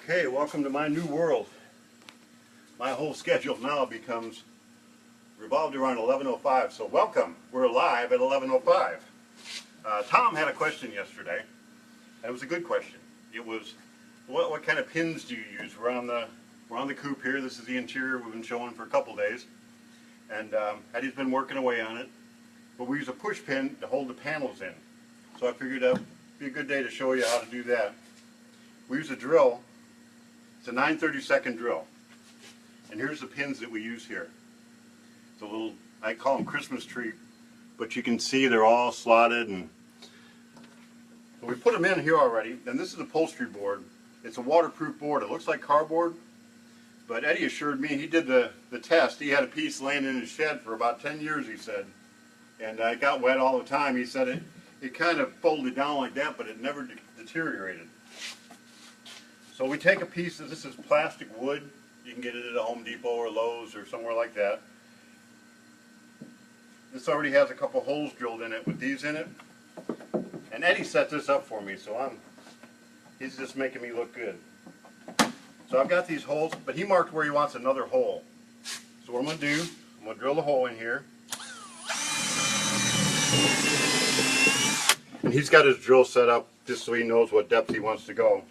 Okay, welcome to my new world. My whole schedule now becomes revolved around 11:05, so welcome. We're live at 11:05. Tom had a question yesterday, and it was a good question. It was, what kind of pins do you use? We're on the Coupe here. This is the interior we've been showing for a couple days, and Eddie's been working away on it. But we use a push pin to hold the panels in. So I figured it'd be a good day to show you how to do that. We use a drill. It's a 9/32 drill. And here's the pins that we use here. It's a little, I call them Christmas tree, but you can see they're all slotted. And so we put them in here already. And this is a upholstery board. It's a waterproof board. It looks like cardboard, but Eddie assured me, he did the test. He had a piece laying in his shed for about 10 years, he said. And it got wet all the time. He said it kind of folded down like that, but it never deteriorated. So we take a piece of, this is plastic wood. You can get it at a Home Depot or Lowe's or somewhere like that. This already has a couple holes drilled in it with these in it. And Eddie set this up for me, so he's just making me look good. So I've got these holes, but he marked where he wants another hole. So what I'm going to do, I'm going to drill a hole in here. And he's got his drill set up just so he knows what depth he wants to go.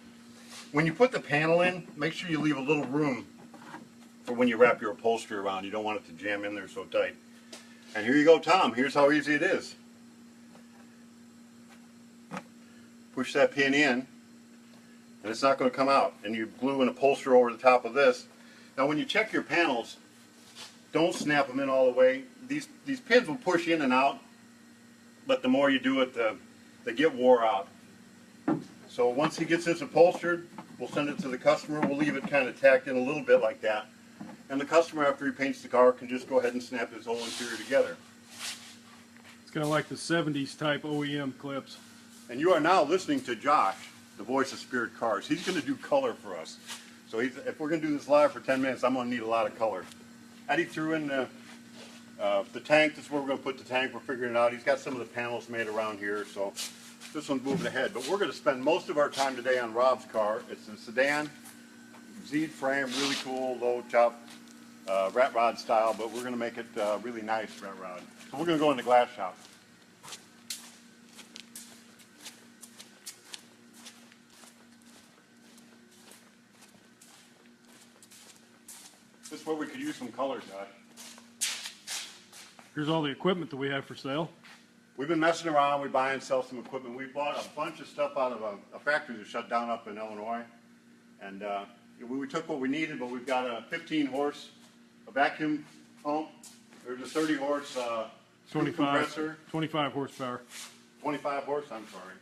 When you put the panel in, make sure you leave a little room for when you wrap your upholstery around. You don't want it to jam in there so tight. And here you go, Tom. Here's how easy it is. Push that pin in, and it's not going to come out. And you glue an upholstery over the top of this. Now when you check your panels, don't snap them in all the way. These pins will push in and out, but the more you do it, they get wore out. So once he gets this upholstered, we'll send it to the customer. We'll leave it kind of tacked in a little bit like that. And the customer, after he paints the car, can just go ahead and snap his whole interior together. It's kind of like the 70s type OEM clips. And you are now listening to Josh, the voice of Spirit Cars. He's going to do color for us. So if we're going to do this live for 10 minutes, I'm going to need a lot of color. Eddie threw in the tank. This is where we're going to put the tank. We're figuring it out. He's got some of the panels made around here, so this one's moving ahead. But we're going to spend most of our time today on Rob's car. It's a sedan, Z frame, really cool, low top, rat rod style, but we're going to make it really nice rat rod. So we're going to go in the glass shop. This is where we could use some color, Josh. Here's all the equipment that we have for sale. We've been messing around. We buy and sell some equipment. We bought a bunch of stuff out of a factory that shut down up in Illinois. And we took what we needed, but we've got a 15-horse vacuum pump. There's a 30-horse 25 horsepower. 25 horse, I'm sorry.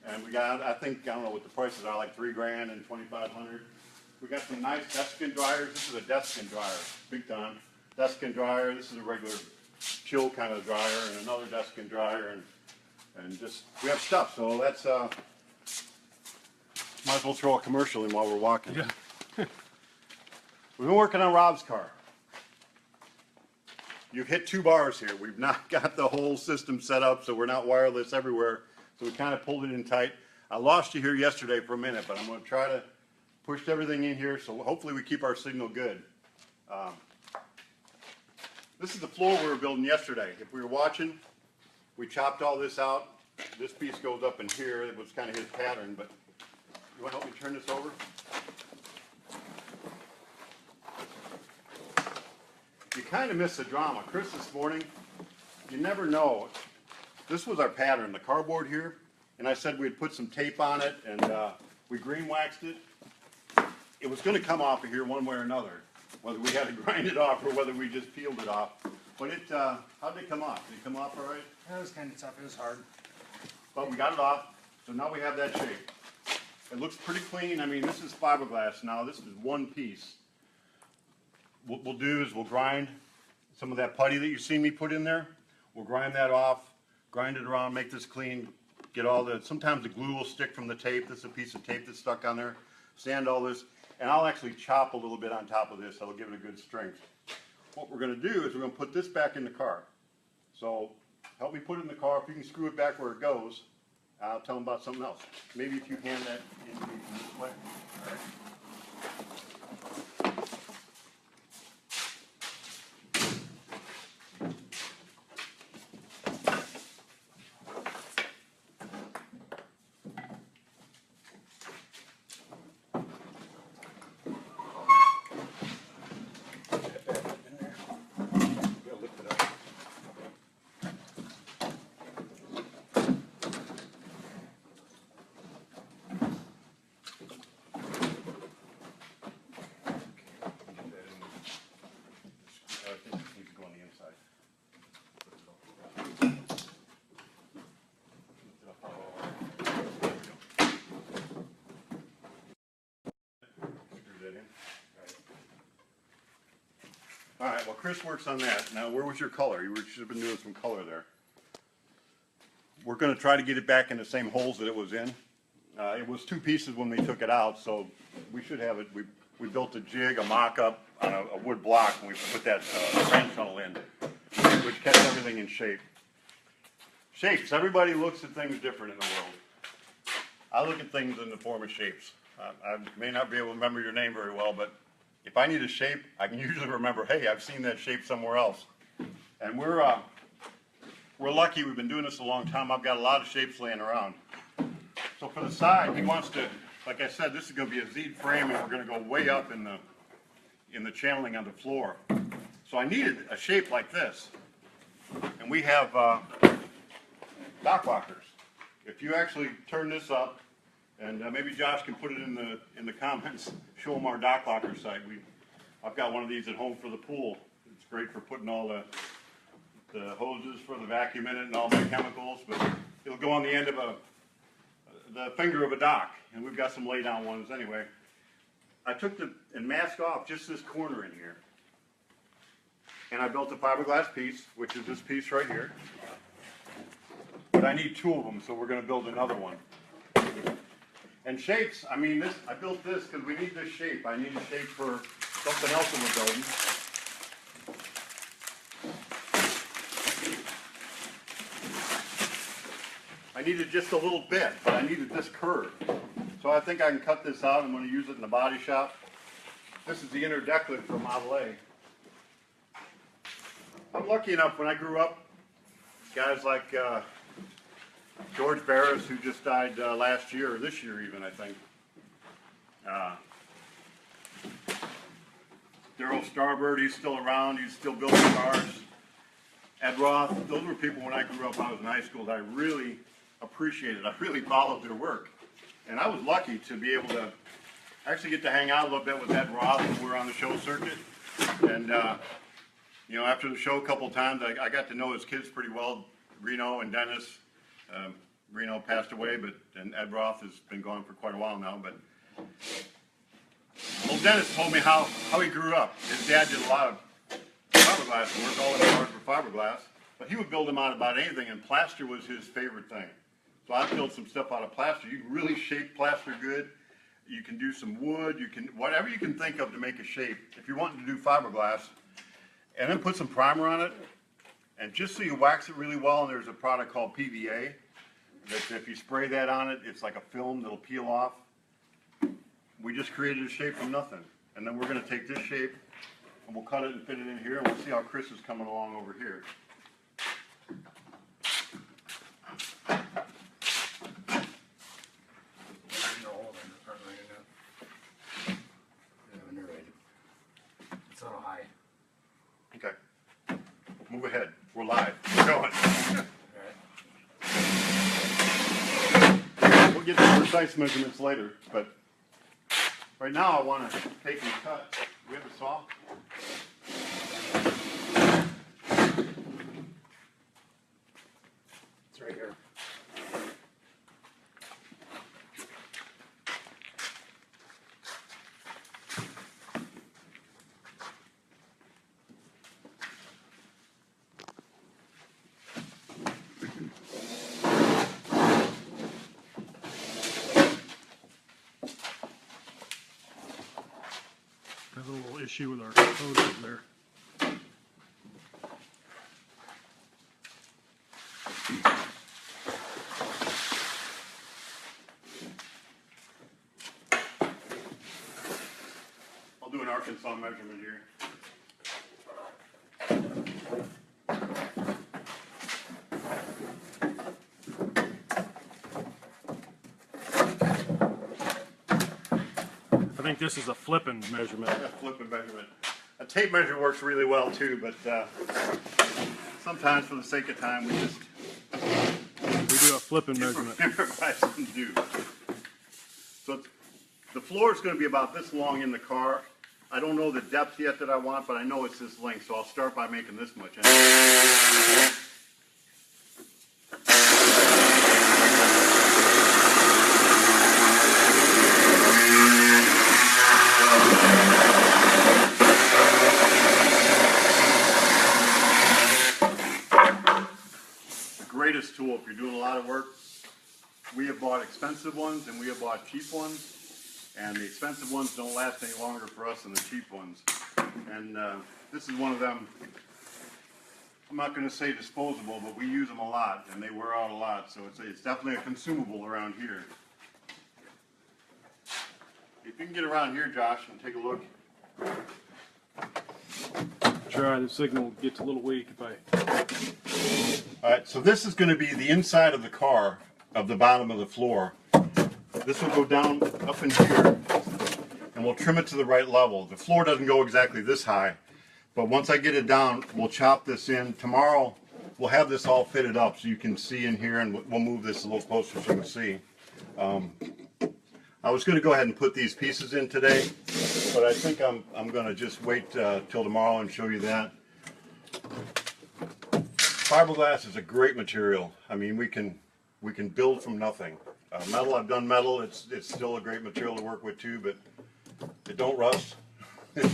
And we got, I don't know what the prices are, like $3,000 and $2,500. We got some nice Deskin dryers. This is a Deskin dryer, big time. Deskin dryer. This is a regular chill kind of dryer, and another Deskin dryer, and just we have stuff. So that's might as well throw a commercial in while we're walking. Yeah. We've been working on Rob's car. You've hit 2 bars here. We've not got the whole system set up, so we're not wireless everywhere. So we kind of pulled it in tight. I lost you here yesterday for a minute, but I'm going to try to push everything in here, so hopefully we keep our signal good. This is the floor we were building yesterday. If we were watching, we chopped all this out. This piece goes up in here. It was kind of his pattern, but you want to help me turn this over? You kind of miss the drama. Chris, this morning, you never know. This was our pattern, the cardboard here, and I said we'd put some tape on it, and we green waxed it. It was going to come off of here one way or another, whether we had to grind it off or whether we just peeled it off. But how'd it come off? Did it come off all right? That was kind of tough. It was hard. But we got it off, so now we have that shape. It looks pretty clean. I mean, this is fiberglass now. This is one piece. What we'll do is we'll grind some of that putty that you see me put in there. We'll grind that off, grind it around, make this clean, get all the, sometimes the glue will stick from the tape. This is a piece of tape that's stuck on there. Sand all this. And I'll actually chop a little bit on top of this. That'll give it a good strength. What we're going to do is we're going to put this back in the car. So help me put it in the car. If you can screw it back where it goes, I'll tell them about something else. Maybe if you hand that in this way. All right. All right, well, Chris works on that. Now, where was your color? You should have been doing some color there. We're going to try to get it back in the same holes that it was in. It was 2 pieces when we took it out, so we should have it. We built a jig, a mock-up on a wood block, and we put that range tunnel in, which kept everything in shape. Shapes. Everybody looks at things different in the world. I look at things in the form of shapes. I may not be able to remember your name very well, but if I need a shape, I can usually remember, hey, I've seen that shape somewhere else. And we're lucky. We've been doing this a long time. I've got a lot of shapes laying around. So for the side, he wants to, like I said, this is going to be a Z frame, and we're going to go way up in the channeling on the floor. So I needed a shape like this. And we have dock lockers. If you actually turn this up, and maybe Josh can put it in the comments, show them our dock locker site. I've got one of these at home for the pool. It's great for putting all the hoses for the vacuum in it and all my chemicals, but it'll go on the end of the finger of a dock, and we've got some lay down ones anyway. I took and masked off just this corner in here, and I built a fiberglass piece, which is this piece right here. But I need 2 of them, so we're going to build another one. And shapes, I mean, I built this because we need this shape. I need a shape for something else that we're building. I needed just a little bit, but I needed this curve. So I think I can cut this out. I'm going to use it in the body shop. This is the inner deck lid for Model A. I'm lucky enough, when I grew up, guys like George Barris, who just died last year, or this year even, I think. Daryl Starbird, he's still around, he's still building cars. Ed Roth, those were people when I grew up, I was in high school, that I really appreciated. I really followed their work. And I was lucky to be able to actually get to hang out a little bit with Ed Roth when we were on the show circuit. And, you know, after the show a couple of times, I got to know his kids pretty well, Reno and Dennis. Reno passed away, and Ed Roth has been gone for quite a while now. But old Dennis told me how he grew up. His dad did a lot of fiberglass work, all of his cars were fiberglass, but he would build them out about anything, and plaster was his favorite thing. So I built some stuff out of plaster. You can really shape plaster good. You can do some wood. You can whatever you can think of to make a shape. If you're wanting to do fiberglass, and then put some primer on it, and just so you wax it really well. And there's a product called PVA that if you spray that on it, it's like a film that'll peel off. We just created a shape from nothing, and then we're going to take this shape and we'll cut it and fit it in here, and we'll see how Chris is coming along over here. It's a little high. Okay. Move ahead. We're live. We're going. We'll get the precise measurements later, but right now I want to take and cut. Do we have a saw? It's right here. Have a little issue with our hoses there. I'll do an Arkansas measurement here. I think this is a flipping measurement. A flipping measurement. A tape measure works really well too, but sometimes for the sake of time we just do a flipping measurement. do. So the floor is going to be about this long in the car. I don't know the depth yet that I want, but I know it's this length, so I'll start by making this much. expensive ones and we have bought cheap ones. And the expensive ones don't last any longer for us than the cheap ones. And this is one of them. I'm not going to say disposable, but we use them a lot and they wear out a lot. So it's definitely a consumable around here. If you can get around here, Josh, and take a look. Try, the signal gets a little weak if I... All right, so this is going to be the inside of the car, of the bottom of the floor. This will go down up in here, and we'll trim it to the right level. The floor doesn't go exactly this high, but once I get it down, we'll chop this in. Tomorrow, we'll have this all fitted up so you can see in here, and we'll move this a little closer so you can see. I was going to go ahead and put these pieces in today, but I think I'm going to just wait till tomorrow and show you that. Fiberglass is a great material. I mean, we can build from nothing. Metal, I've done metal. It's still a great material to work with too, but it don't rust. It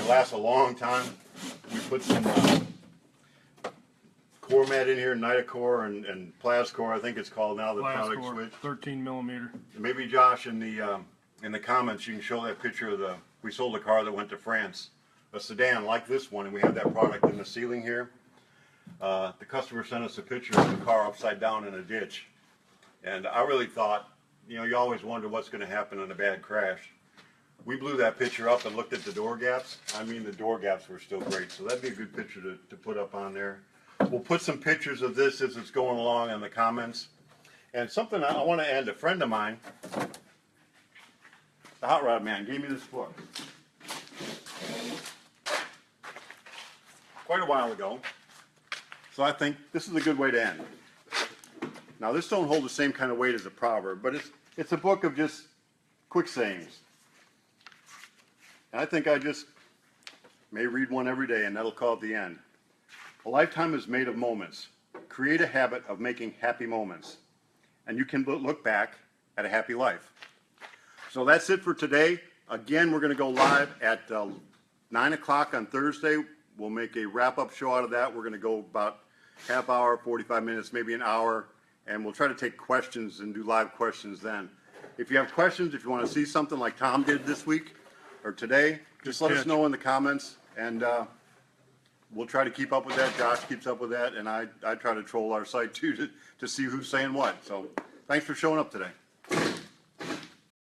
lasts a long time. We put some core mat in here, Nitacore and Plascore, I think it's called now, the product switch. 13 millimeter. Maybe Josh in the comments you can show that picture of we sold a car that went to France, a sedan like this one, and we have that product in the ceiling here. The customer sent us a picture of the car upside down in a ditch, and I really thought, you always wonder what's going to happen in a bad crash. We blew that picture up and looked at the door gaps. I mean, the door gaps were still great, so that'd be a good picture to put up on there. We'll put some pictures of this as it's going along in the comments. And something I want to add, a friend of mine, the Hot Rod Man, gave me this book quite a while ago. So I think this is a good way to end. Now this don't hold the same kind of weight as a proverb, but it's a book of just quick sayings. And I think I just may read one every day, and that'll call it the end. A lifetime is made of moments. Create a habit of making happy moments, and you can look back at a happy life. So that's it for today. Again, we're going to go live at 9 o'clock on Thursday. We'll make a wrap-up show out of that. We're going to go about half hour, 45 minutes, maybe an hour, and we'll try to take questions and do live questions then. If you have questions, if you want to see something like Tom did this week or today, just let us know in the comments, and we'll try to keep up with that. Josh keeps up with that, and I try to troll our site too to see who's saying what. So thanks for showing up today.